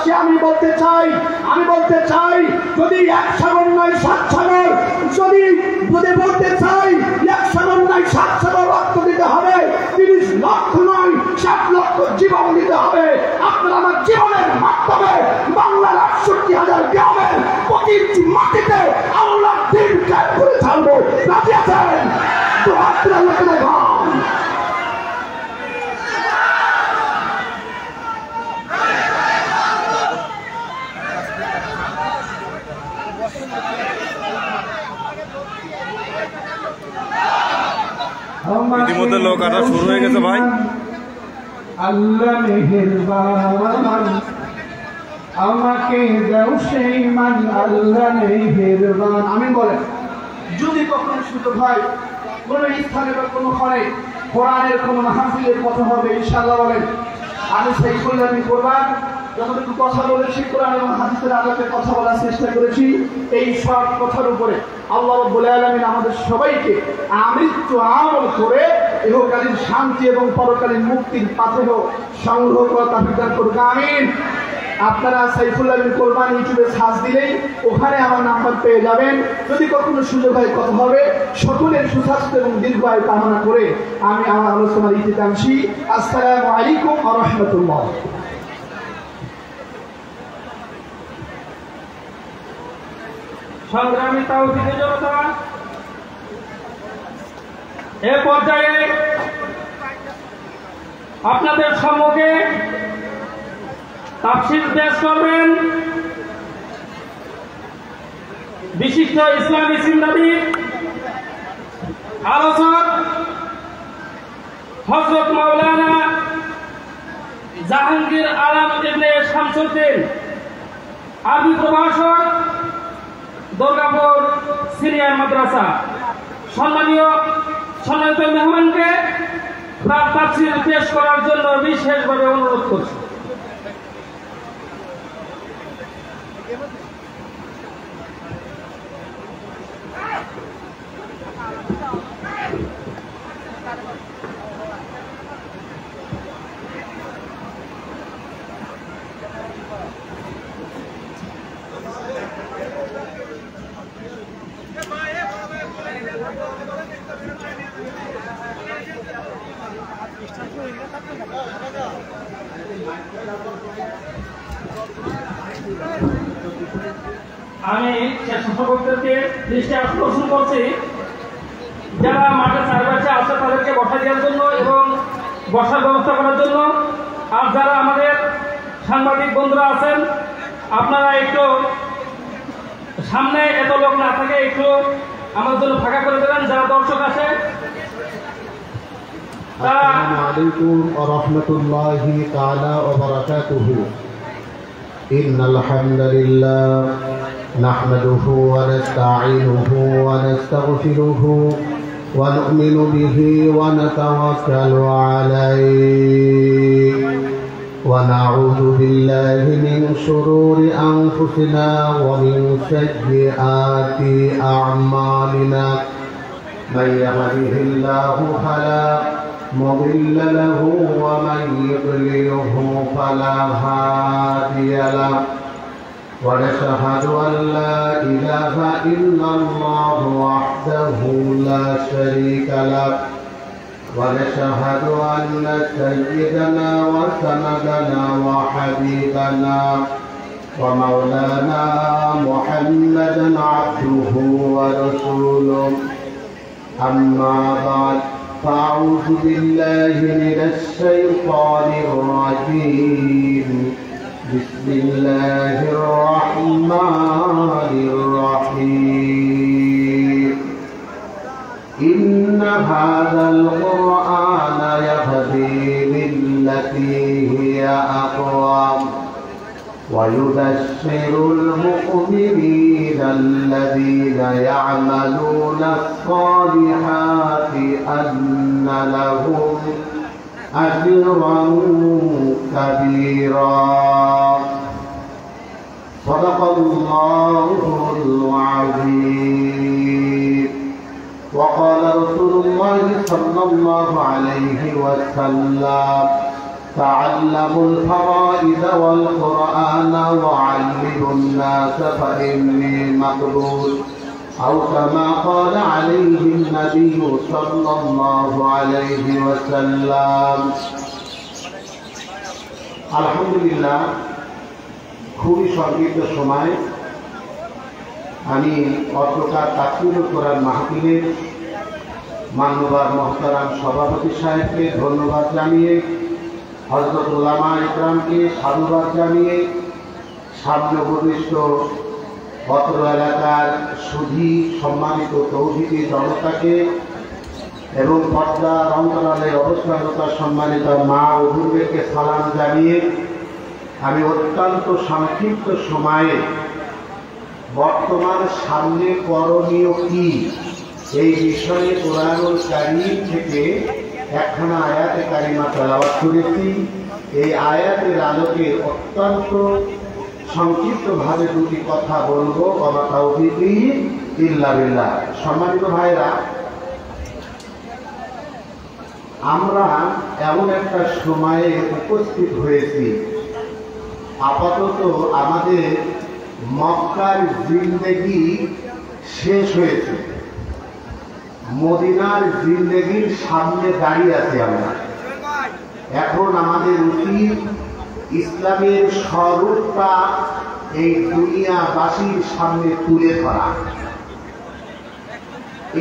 আজকে আমি বলতে চাই যদি 1 সাগর নয় 7 সাগর, যদি বলতে চাই 1 সাগর নয় 7 সাগর রক্ত দিতে হবে, 30 লক্ষ নয় 7 লক্ষ জীবন দিতে হবে। আপনারা আমার জীবনের মাধ্যমে বাংলার 68,000 গ্রামের প্রতিটি মাটিতে আল্লাহর দিন কায়েম করে ছাড়বো। রাজি আছেন? তো আপনারা লোকেরা গান ইতিমধ্যে লোক আটা শুরু হয়ে গেছে ভাই। আল্লাহ মেহেরবান, আমাকে দাও সেই মান, আল্লাহ মেহেরবান। আমিন বলেন। যদি কখনো সুযোগ হয় কোন স্থানে বা কোনো ঘরে কোরআনের কোন মাহফিলের কথা হবে ইনশাআল্লাহ বলেন, আমি সাইফুল্লাহ কোরবান যতটুকু কথা বলেছি কোরআন এবং হাদিসের আলোকে কথা বলার চেষ্টা করেছি। এই সব কথার উপরে আল্লাহ রাব্বুল আলামিন আমাদের সবাইকে আমৃত্যু আমল করে ইহকালীন শান্তি এবং পরকালীন মুক্তির পাথেয় সংগ্রহ করা তৌফিক দান করুন। আমিন। আপনারা সাইফুল্লাহ কোরবান ইউটিউবে সার্চ দিলেই ওখানে আমার নাম্বার পেয়ে যাবেন। যদি কখনো সুযোগ হয় কথা হবে। সকলের সুস্বাস্থ্য এবং দীর্ঘায়ু কামনা করে আমি আমার আলোচনার ইতি টানছি। আসসালামু আলাইকুম ওয়া রাহমাতুল্লাহ। সংগ্রামী তাওহীদের জনতা, এ পর্যায়ে আপনাদের সম্মুখে তাফসীর পেশ করবেন বিশিষ্ট ইসলামী চিন্তাবিদ আলোচক হযরত মাওলানা জাহাঙ্গীর আলম ইবনে শামসুদ্দিন, আরবি প্রভাষক, দুর্গাপুর সিনিয়র মাদ্রাসা। সম্মানিত মেহমানকে তার তাফসীর পেশ করার জন্য বিশেষভাবে অনুরোধ করছি। আমি স্বেচ্ছাসেবকদেরকে দৃষ্টি আকর্ষণ করছি, যারা মাঠে চারপাশে আছে তাদেরকে বসা দেওয়ার জন্য এবং বসার ব্যবস্থা করার জন্য। আর যারা আমাদের সাংবাদিক বন্ধুরা আছেন, আপনারা একটু সামনে এত লোক না থাকে একটু আমাদের জন্য ফাঁকা করে দেবেন। যারা দর্শক আছে السلام عليكم ورحمة الله تعالى وبركاته. إن الحمد لله نحمده ونستعينه ونستغفره ونؤمن به ونتوكل عليه ونعوذ بالله من شرور أنفسنا ومن سيئات أعمالنا. من يهده الله فلا مضل له ومن يضلله فلا هادي له. ونشهد أن لا إله إلا الله وحده لا شريك له. ونشهد أن سيدنا وسندنا وحبيبنا ومولانا محمدا عبده ورسوله. أما بعد فأعوذ بالله من الشيطان الرجيم. بسم الله الرحمن الرحيم. إن هذا القرآن يهدي للتي هي أقوم ويبشر المؤمنين الذين يعملون الصالحات أن لهم أجرا كبيرا. صدق الله العظيم. وقال رسول الله صلى الله عليه وسلم: تعلموا الفرائض والقرآن وعلموا الناس فإني مقبول أو كما قال عليه النبي صلى الله عليه وسلم আলহামদুলিল্লাহ খুবই সংক্ষিপ্ত সময় আমি অতকার তাকবীরুল কোরআন মাহফিলের মাননীয় মোহতারাম সভাপতি সাহেবকে ধন্যবাদ জানিয়ে হযরত উলামা ইকরামকে সাধুবাদ জানিয়ে সামনে উপবিষ্ট অত্র এলাকার সুধী সম্মানিত তৌহিদি জনতাকে এবং পর্দার অন্তরালের অবস্থানরত সম্মানিত মা ও বোনদেরকে সালাম জানিয়ে আমি অত্যন্ত সংক্ষিপ্ত সময়ে বর্তমান সামনে করণীয় কি এই বিষয়ে কোরআনুল কারীম থেকে একখানা আয়াতে কারিমা তেলাওয়াত করেছি। এই আয়াতের আলোকে অত্যন্ত সংক্ষিপ্তভাবে দুটি কথা বলবো। ওয়া তাওফীকি ইল্লা বিল্লাহ। সম্মানিত ভাইরা, আমরা এমন একটা সময়ে উপস্থিত হয়েছি, আপাতত আমাদের মক্কার জিন্দেগি শেষ হয়েছে, মদিনার জিন্দেগির সামনে দাঁড়িয়ে আছি আমরা। এখন আমাদের উচিত ইসলামের স্বরূপটা এই দুনিয়াবাসীর সামনে তুলে ধরা।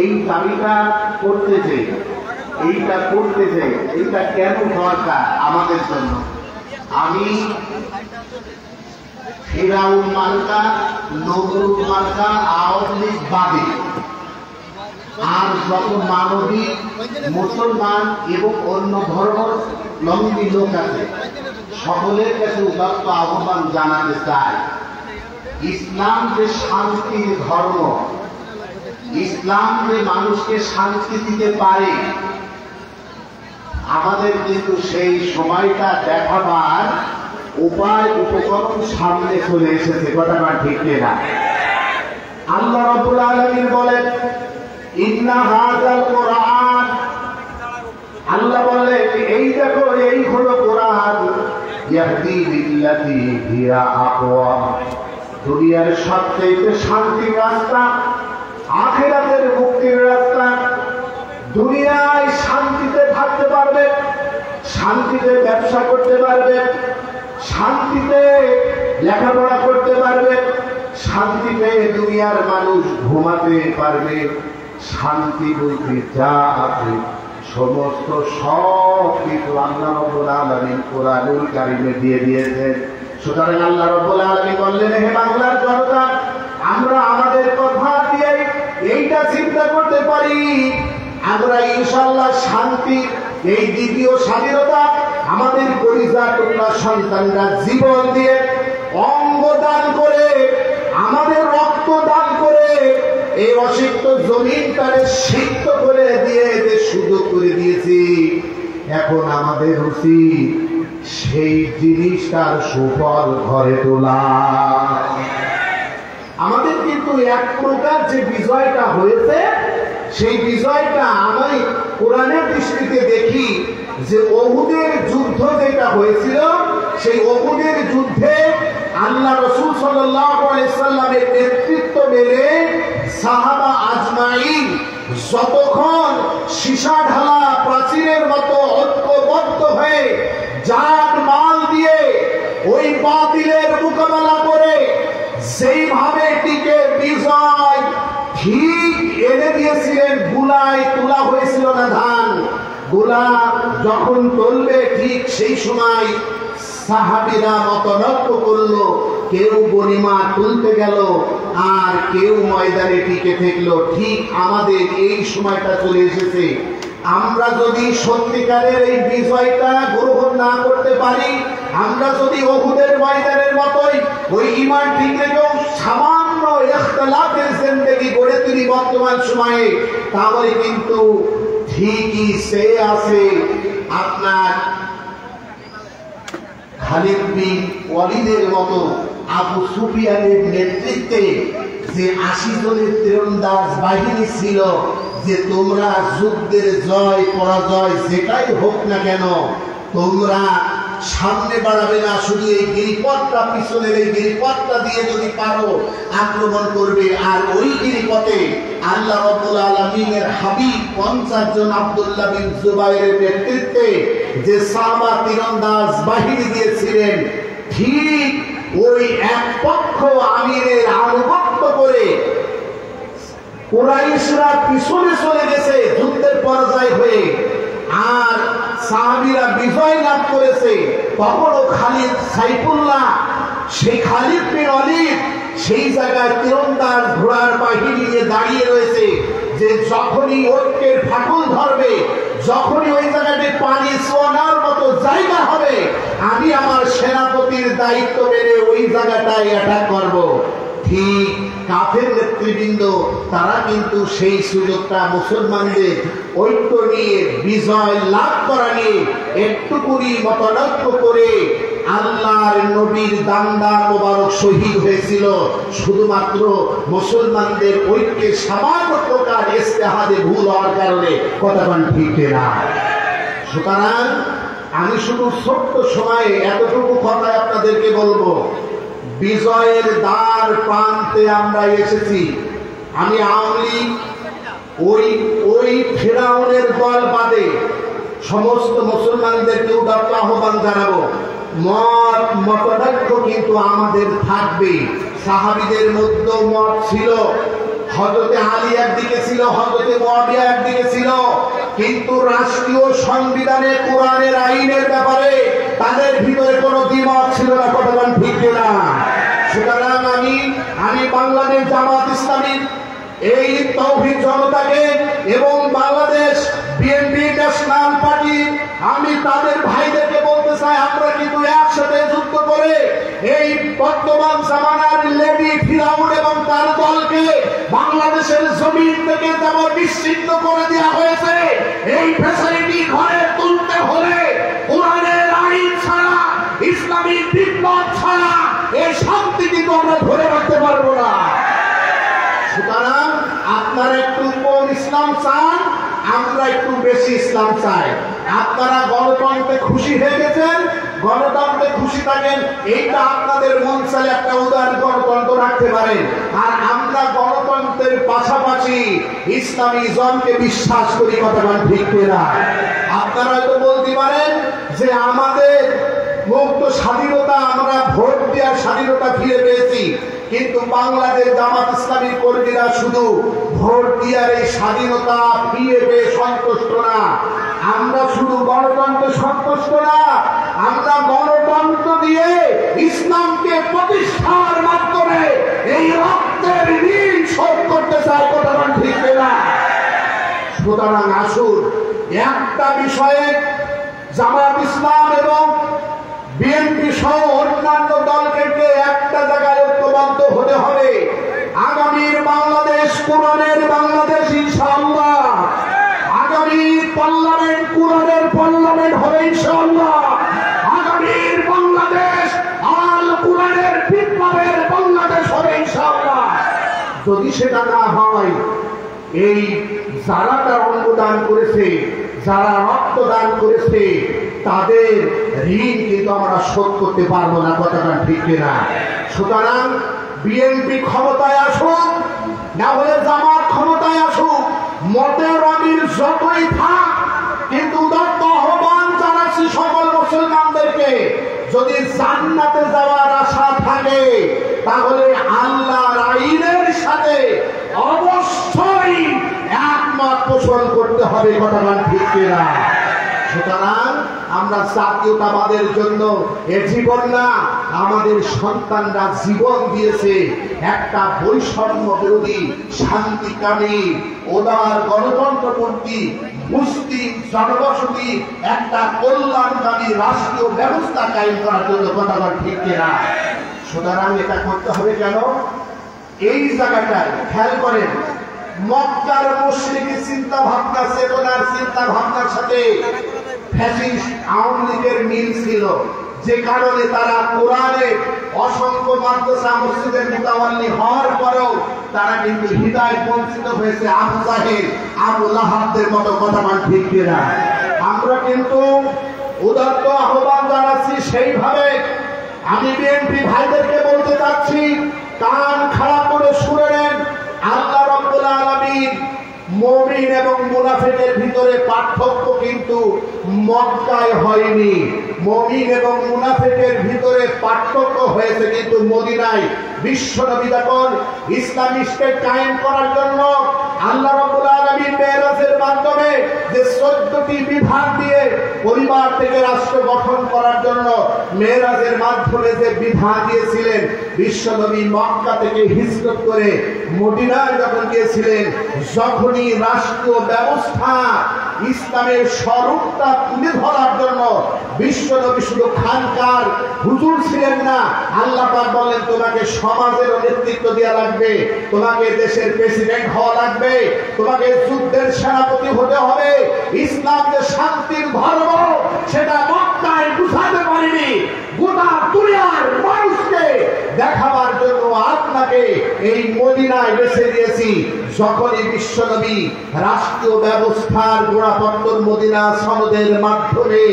এই দাবিটা করতে চাই, এইটা কেন দরকার আমাদের জন্য। আমি ফিরাউন মার্কা, নমরুদ মার্কা, আওয়ামী লীগ বাদী আর যত মানবিক মুসলমান এবং অন্য ধর্মাবলম্বী লোক আছে সকলের কাছে উদাত্ত আহ্বান জানাতে চাই, ইসলাম যে শান্তির ধর্ম, ইসলাম যে মানুষকে শান্তি দিতে পারে, আমাদের কিন্তু সেই সময়টা দেখাবার উপায় উপকরণ সামনে চলে এসেছে। কথাটা ঠিক না? আল্লাহ রাব্বুল আলামিন বলেন ইন্না হাযাল কোরআন, আল্লাহ বলেন এই দেখো, এই হলো কোরআন, ইয়াহদি লিল্লাতী হিয়া আকওয়াম, দুনিয়ার সবচেয়ে শান্তির রাস্তা, আখিরাতের মুক্তির রাস্তা। দুনিয়ায় শান্তিতে থাকতে পারবে, শান্তিতে ব্যবসা করতে পারবে, শান্তিতে লেখাপড়া করতে পারবে, শান্তিতে দুনিয়ার মানুষ ঘুমাতে পারবে। শান্তি বলতে যা আছে সমস্ত সব কিছু আল্লাহ রাব্বুল আলামিন কোরআনুল কারীমে দিয়ে দিয়েছেন। সুতরাং আল্লাহ রাব্বুল আলামিন বললেন, হে বাংলার জনতা, আমরা আমাদের কথা দিয়ে এইটা চিন্তা করতে পারি, আমরা ইনশাআল্লাহ শান্তি, এই দ্বিতীয় স্বাধীনতা আমাদের পরিবার তোমরা সন্তানরা জীবন দিয়ে, অঙ্গ দান করে, আমাদের রক্ত দান করে এই অসিক্ত জমিনটারে সিক্ত করে দিয়ে যে সুযোগ করে দিয়েছি, এখন আমাদের উচিত সেই জিনিসটার সুফল ঘরে তোলা। আমাদের কিন্তু এক প্রকার যে বিজয়টা হয়েছে, সেই বিজয়টা আমি কোরআনের দৃষ্টিতে দেখি যে উহুদের যুদ্ধ যেটা হয়েছিল, সেই উহুদের যুদ্ধে আল্লাহ রাসূল সাল্লাল্লাহু আলাইহি সাল্লামের নেতৃত্ব মেনে সাহাবা আজমাইন যতক্ষণ সীসা ঢালা প্রাচীরের মতো ঐক্যবদ্ধ হয়ে জান মাল দিয়ে ওই বাতিলের মোকাবেলা করে সেইভাবে টিকে বিজয় ঠিক এনে দিয়েছিলেন। গুলায় তোলা হয়েছিল না ধান, গোলা যখন তুলবে ঠিক সেই সময় সাহাবীরা মতনৈক্য করলো, কেউ গনিমা তুলতে গেল আর কেউ ময়দানে টিকে থাকলো। ঠিক আমাদের এই সময়টা চলে এসেছে। আমরা যদি সত্যিকারের এই বিজয়টা গ্রহণ না করতে পারি, আমরা যদি উহুদের ময়দানের মতোই ওই ঈমান ঠিক রেখেও সামান্য ইখতিলাফের জিন্দেগি গড়ে তুলি বর্তমান সময়ে, তাহলে কিন্তু ঠিকই সে আছে আপনার খালিদ বিন ওয়ালিদের মতো আবু সুফিয়ানের নেতৃত্বে যে ৮০ জনের তীরন্দাজ বাহিনী ছিল, যে তোমরা যুদ্ধের জয় পরাজয় যেটাই হোক না কেন, তোমরা সামনে বাড়াবে না, শুধু এই গিরিপথটা পিছনের এই গিরিপথটা দিয়ে যদি পারো আক্রমণ করবে। আর ওই গিরিপথে আল্লাহ রাব্বুল আলামিনের হাবিব 50 জন আব্দুল্লাহ বিন জুবাইরের নেতৃত্বে যে সাহাবা তীরন্দাজ বাহিনী দিয়েছিলেন, ঠিক ওই এক পক্ষ আমিরের আনুগত্য করে কুরাইশরা পিছনে চলে গেছে যুদ্ধের পরাজয় হয়ে, আর সাহাবীরা বিজয় লাভ করেছে। তখনও খালিদ সাইফুল্লাহ, সেই খালিদ বিন ওয়ালিদ সেই জায়গায় তীরন্দাজ ঘোড়ার বাহিনী নিয়ে দাঁড়িয়ে রয়েছে যে যখনই ঐক্যের ফাটল ধরবে, যখনই ওই জায়গাটি পানি ছোঁয়ানোর মতো জায়গা হবে, আমি আমার সেনাপতির দায়িত্ব মেনে ওই জায়গাটায় অ্যাটাক করব। ঠিক কাফের নেতৃবৃন্দ তারা কিন্তু সেই সুযোগটা মুসলমানদের ঐক্য নিয়ে বিজয় লাভ করা নিয়ে একটুকুনি মতানৈক্য করে আল্লাহর নবীর দান্দার মোবারক শহীদ হয়েছিল শুধুমাত্র মুসলমানদের ঐক্যের সামান্য প্রকার ইজতিহাদে ভুল হওয়ার কারণে। কথা বলেন ঠিক না? সুতরাং আমি শুধু ছোট্ট সময়ে এতটুকু কথা আপনাদেরকে বলবো, বিজয়ের দ্বার প্রান্তে আমরা এসেছি। আমি আওয়ামী লীগ ওই ফেরাউনের দল বাদে সমস্ত মুসলমানদেরকে উদাত্ত আহ্বান জানাবো, মতানৈক্য কিন্তু আমাদের থাকবে। সাহাবীদের মধ্যে মত ছিল, হযরতে আলী একদিকে ছিল, হযরতে মুয়াবিয়া একদিকে ছিল, কিন্তু রাষ্ট্রীয় সংবিধানে কোরআনের আইনের ব্যাপারে তাদের ভিতরে কোনো দ্বিমত ছিল না। কথা বলেন ঠিক না? সুতরাং আমি বাংলাদেশ জামাত ইসলামীর এই তৌহিদ জনতাকে এবং বাংলাদেশ বিএনপি ন্যাশনাল পার্টি, আমি তাদের ভাইদেরকে বলতে চাই, আমরা কিন্তু একসাথে যুদ্ধ করে এই বর্তমান জামানার লেডি ফিরাউন এবং তার দলকে বাংলাদেশের জমিন থেকে যেমন নিশ্চিহ্ন করে দেওয়া হয়েছে, এই ফ্যাসিলিটি ঘরে তুলতে হলে কোরআনের আইন ছাড়া, ইসলামী বিপ্লব ছাড়া এই শান্তি কিন্তু আমরা ধরে রাখতে পারবো না। সুতরাং আপনারা একটু কম ইসলাম চান, আমরা একটু বেশি ইসলাম চাই। আপনারা গণতন্ত্রে খুশি হয়ে গেছেন, গণতন্ত্রে খুশি থাকেন, এইটা আপনাদের মন চাইলে একটা উদার গণতন্ত্র রাখতে পারেন। আর আমরা গণতন্ত্রের পাশাপাশি ইসলামিজমকে বিশ্বাস করি। কথা বলেন ঠিক না? আপনারা হয়তো বলতে পারেন যে আমাদের মুক্ত স্বাধীনতা, আমরা ভোট দেওয়ার স্বাধীনতা ফিরে পেয়েছি, কিন্তু বাংলাদেশ জামাত ইসলামী কর্মীরা শুধু ভোট দেওয়ার এই স্বাধীনতা ফিরে পেয়ে সন্তুষ্ট না। আমরা শুধু গণতন্ত্রে সন্তুষ্ট না, আমরা গণতন্ত্র দিয়ে ইসলামকে প্রতিষ্ঠার মাধ্যমে এই রক্তের ঋণ শোধ করতে চাই। কথা বলেন ঠিক না? সুতরাং আসুন একটা বিষয়ে জামাত ইসলাম এবং বিএনপি সহ অন্যান্য দলকে একটা জায়গায় ঐক্যবদ্ধ হতে হবে। আগামীর বাংলাদেশ কোরআনের বাংলাদেশ ইনশাআল্লাহ, আগামীর পার্লামেন্ট কোরআনের পার্লামেন্ট হবে ইনশাআল্লাহ, আগামীর বাংলাদেশ আল কোরআনের বিপ্লবের বাংলাদেশ হবে ইনশাআল্লাহ। যদি সেটা না হয়, এই যারা তার অঙ্গদান করেছে, যারা রক্তদান করেছে, তাদের ঋণ কিন্তু আমরা শোধ করতে পারবো না। কথাটা ঠিক না? সুতরাং বিএনপি ক্ষমতায় আসুক, না হলে জামাত ক্ষমতায় আসুক, মতের অমিল যতই থাক, কিন্তু উদাত্ত আহ্বান জানাচ্ছি সকল মুসলমানদেরকে, যদি জান্নাতে যাওয়ার আশা থাকে তাহলে আল্লাহর আইনের সাথে অবশ্যই একমত পোষণ করতে হবে। কথা ঠিক না? সুতরাং আমরা জাতীয়তাবাদের জন্য এ জীবন না, আমাদের সন্তানরা জীবন দিয়েছে একটা বৈষম্য বিরোধী, শান্তিকামী, উদার গণতন্ত্রপন্থী, মুসলিম জনবসতি, একটা কল্যাণকামী রাষ্ট্রীয় ব্যবস্থা কায়েম করার জন্য। কথা ঠিক না? সুতরাং এটা করতে হবে কেন? এই জায়গাটায় খেয়াল করেন, মক্কার মুশরিকি চিন্তা ভাবনা, চেতনার চিন্তা ভাবনার সাথে ফ্যাসিস্ট আওয়ামী লীগের মিল ছিল, যে কারণে তারা কোরআনে অসংখ্য মাদ্রাসা মসজিদের মুতাওয়াল্লি হওয়ার পরেও তারা কিন্তু হিদায়াত বঞ্চিত হয়েছে আবু জাহেল, আবু লাহাবদের মতো। কথা ঠিক না? আমরা কিন্তু উদাত্ত আহ্বান জানাচ্ছি সেইভাবে আমি বিএনপি ভাইদেরকে বলতে চাচ্ছি, কান খারাপ করে শুনে নেন। আল্লাহ রাব্বুল আলামিন মুমিন এবং মুনাফিকের ভিতরে পার্থক্য কিন্তু মক্কায় হয়নি। মুমিন এবং মুনাফিকের ভিতরে পার্থক্য হয়েছে কিন্তু মদিনায়। বিশ্বনবী যখন ইসলামী স্টেট কায়েম করার জন্য আল্লাহ রাব্বুল আলামিন মেরাজের মাধ্যমে যে 14টি বিধান দিয়ে পরিবার থেকে রাষ্ট্র গঠন করার জন্য মেরাজের মাধ্যমে যে বিধান দিয়েছিলেন, বিশ্বনবী মক্কা থেকে হিজরত করে মদিনায় যখন গিয়েছিলেন, যখনই রাষ্ট্রীয় ব্যবস্থা ইসলামের স্বরূপটা তুলে ধরার জন্য বিশ্বনবী শুধু খানকার হুজুর ছিলেন না, আল্লাহ পাক বলেন তোমাকে সমাজের নেতৃত্ব দেওয়া লাগবে, তোমাকে দেশের প্রেসিডেন্ট হওয়া লাগবে, তোমাকে যুদ্ধের সেনাপতি হতে হবে। ইসলাম যে শান্তির ধর্ম সেটা মক্কায় বুঝাতে পারিনি, গোটা দুনিয়ার মানুষকে দেখাবার জন্য আপনাকে এই মদিনায় বেছে দিয়েছি। যখনই বিশ্বনবী রাষ্ট্রীয় ব্যবস্থার গোড়াপত্তর মদিনা সনদের মাধ্যমে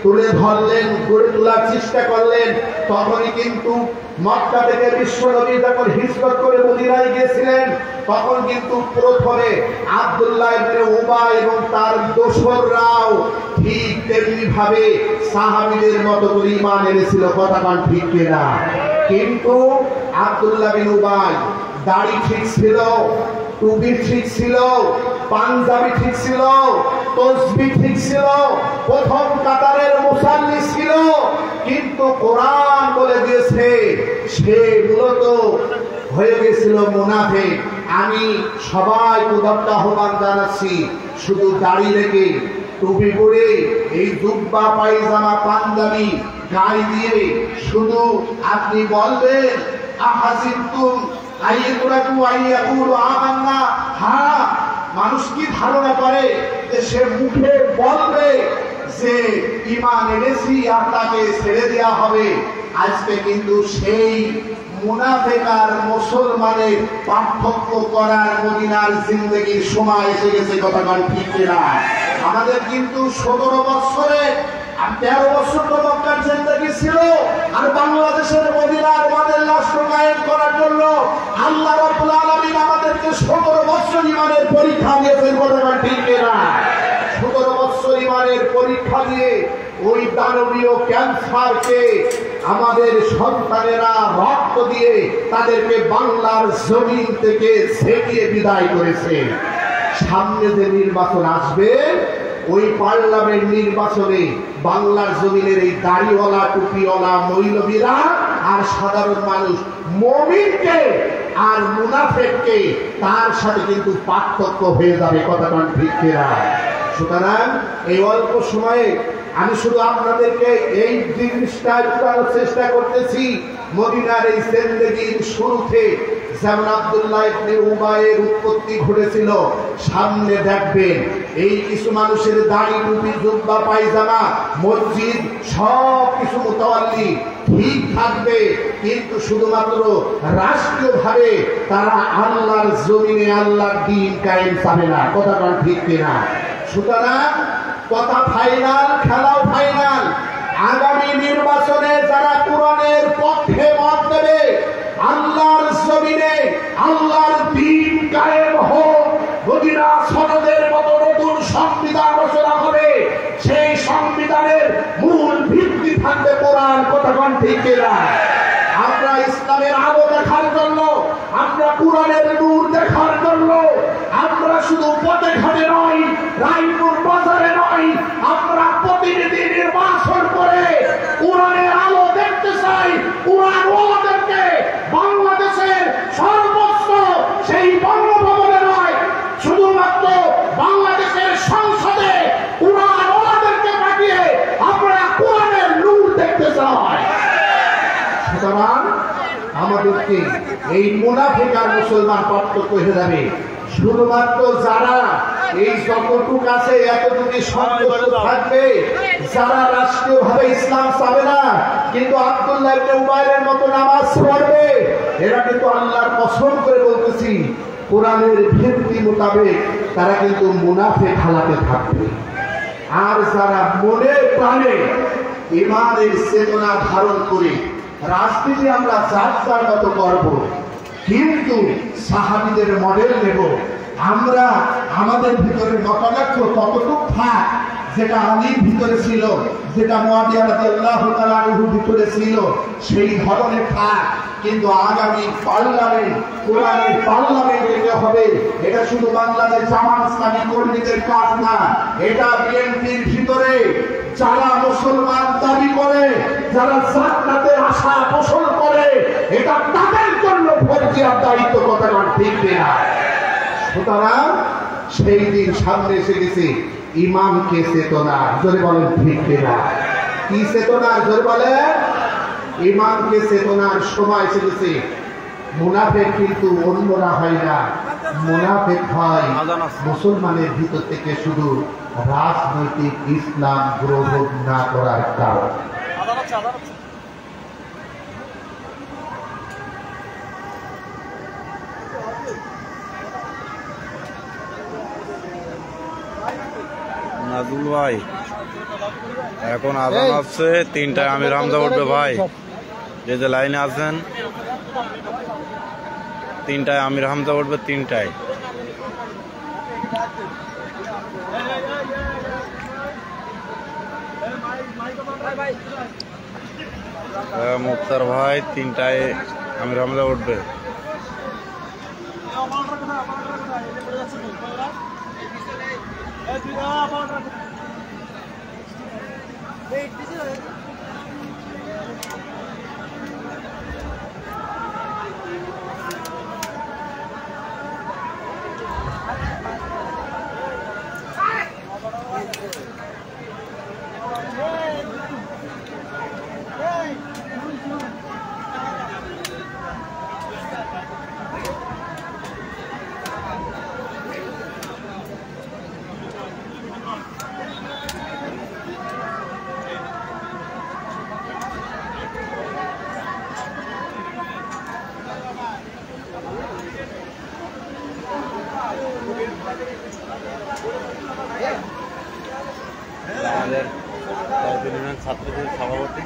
তুলে ধরলেন, গড়ে তোলার চেষ্টা করলেন, তখনই কিন্তু মক্কা থেকে বিশ্বনবী যখন হিজরত করে মদিনায় গিয়েছিলেন, তখন কিন্তু প্রথমে আব্দুল্লাহ ইবনে উবাই এবং তার দোসররাও ঠিক তেমনি ভাবে সাহাবীদের মতো করে ঈমান এনেছিল। কথা কান ঠিক কিনা? কিন্তু আব্দুল্লাহ বিন উবাই দাড়ি ঠিক ছিল, টুপি ঠিক ছিল, পাঞ্জাবি ঠিক ছিল, তসবিহ ঠিক ছিল, প্রথম কাতারের মুসাল্লি ছিল, কিন্তু কোরআন বলে দিয়েছে সে মূলত হয়ে গেছিল মুনাফিক। আমি সবাই উদাত্ত আহ্বান জানাচ্ছি, শুধু দাড়ি রেখে টুপি পরে এই জুব্বা পায়জামা পাঞ্জাবি গায়ে দিয়ে শুধু আপনি বলবেন আহাসিবতুম আইয়ুরাকু আইয়াকুলু আমান্না, হ্যাঁ, মানুষ কি ধারণা করে যে সে মুখে বলবে যে ঈমান এনেছি আর তাকে ছেড়ে দেওয়া হবে। আজকে কিন্তু সেই মুনাফিক আর মুসলমানের পার্থক্য করার মদিনার জিন্দেগির সময় এসে গেছে। কথা ঠিক কিনা? আমাদের কিন্তু 17 বছরে 13 বছর তো মক্কার জিন্দেগি ছিল, আর বাংলাদেশের মদিনার মডেল রাষ্ট্র কায়েম করার জন্য আল্লাহ রাব্বুল আলামিন আমাদেরকে 17 বছর ঈমানের পরীক্ষা দিয়েছেন। কথা ঠিক কিনা? 17 বছর ঈমানের পরীক্ষা দিয়ে ওই দানবীয় ক্যান্সারকে আমাদের সন্তানেরা রক্ত দিয়ে তাদেরকে বাংলার জমিন থেকে ঝেঁটিয়ে বিদায় করেছে। সামনে যে নির্বাচন আসবে, ওই পার্লামেন্ট নির্বাচনে বাংলার জমিনের এই দাড়িওয়ালা টুপিওয়ালা মৌলবীরা আর সাধারণ মানুষ মুমিনকে আর মুনাফিককে তার সাথে কিন্তু পার্থক্য হয়ে যাবে। কথাটা ঠিক কিনা? সুতরাং এই অল্প সময়ে আমি শুধু আপনাদেরকে এই জিনিসটা জানার চেষ্টা করতেছি, মদিনার এই জিন্দেগির শুরুতে যেমন আব্দুল্লাহ ইবনে উবাইয়ের উৎপত্তি ঘটেছিল, সামনে দেখবেন এই কিছু মানুষের দাড়ি টুপি জুব্বা পায়জামা মসজিদ সব কিছু মুতাওয়াল্লি ঠিক থাকবে, কিন্তু শুধুমাত্র রাষ্ট্রীয়ভাবে তারা আল্লাহর জমিনে আল্লাহর দ্বীন কায়েম পাবে না। কথাটা ঠিক কিনা? সুতরাং কথা ফাইনাল, খেলাও ফাইনাল। আগামী নির্বাচনে যারা কোরআনের পক্ষে মত দেবে, আল্লাহর জমিনে আল্লাহর দ্বীন কায়েম হোক, মদিনা সনদের মতো নতুন সংবিধান রচনা হবে, সেই সংবিধানের মূল ভিত্তি থাকবে কোরআন। কথা ঠিক কিনা? আমরা ইসলামের আলো দেখার জন্য, আমরা কোরআনের নূর দেখার জন্য আমরা শুধু পথে ঘাটে নয়, রায়পুর বাজারে নয়, আমরা প্রতিনিধি নির্বাচন করে কোরআনের আলো দেখতে চাই। কোরআন ওদেরকে বাংলাদেশের সর্বোচ্চ সেই বঙ্গভবনে নয়, শুধুমাত্র বাংলাদেশের সংসদে কোরআন ওদেরকে পাঠিয়ে আমরা কোরআনের নূর দেখতে চাই। সুতরাং আমাদেরকে এই মুনাফিক আর মুসলমান পার্থক্য হয়ে যাবে। শুধুমাত্র যারা এই যতটুকু আছে এতটুকু সন্তুষ্ট থাকবে, যারা রাষ্ট্রীয়ভাবে ইসলাম চাবে না কিন্তু আব্দুল্লাহ ইবনে উবাইয়ের মতো নামাজ পড়বে, এরা কিন্তু আল্লাহর কসম করে বলতেছি কোরআনের ভিত্তি মোতাবেক তারা কিন্তু মুনাফিক হালাতে থাকবে। আর যারা মনে প্রাণে ইমানের চেতনা ধারণ করে রাজনীতি আমরা যার যার মতো করব, কিন্তু সাহাবীদের মডেল নেব। আমরা আমাদের ভিতরে মতানৈক্য ততটুকু থাক যেটা আলীর ভিতরে ছিল, যেটা মুআবিয়া রাদিয়াল্লাহু তাআলা আনহুর ভিতরে ছিল, সেই ধরনের থাক। কিন্তু আগামী পার্লামেন্ট কোরআনের পার্লামেন্ট এটা হবে। এটা শুধু বাংলাদেশ জামাত ইসলামী কর্মীদের কাজ না, এটা বিএনপির ভিতরে যারা মুসলমান দাবি করে, যারা জান্নাতের আশা পোষণ করে, এটা তাদের জন্য ফরজিয়াত দায়িত্ব। কথা ঠিক না? সুতরাং সেই দিন সামনে এসে গেছে। ইমামকে চেতনা, জোরে বলেন ঠিক না? কি চেতনা? জোরে বলেন। ইমামকে চেতনার সময় এসে গেছে। মুনাফিক কিন্তু অন্যরা হয় না, মুনাফিক হয় মুসলমানের ভিতর থেকে শুধু রাজনৈতিক ইসলাম গ্রহণ না করার কারণ। নাজুল ভাই, এখন আজান আসছে, 3টায় আমির হামজা উঠবে ভাই। যে যে লাইনে আছেন, 3টায় আমির হামজা উঠবে, 3টায়। মুক্তার ভাই, 3টায় আমির হামজা উঠবে। আমাদের ছাত্রদের সভাপতি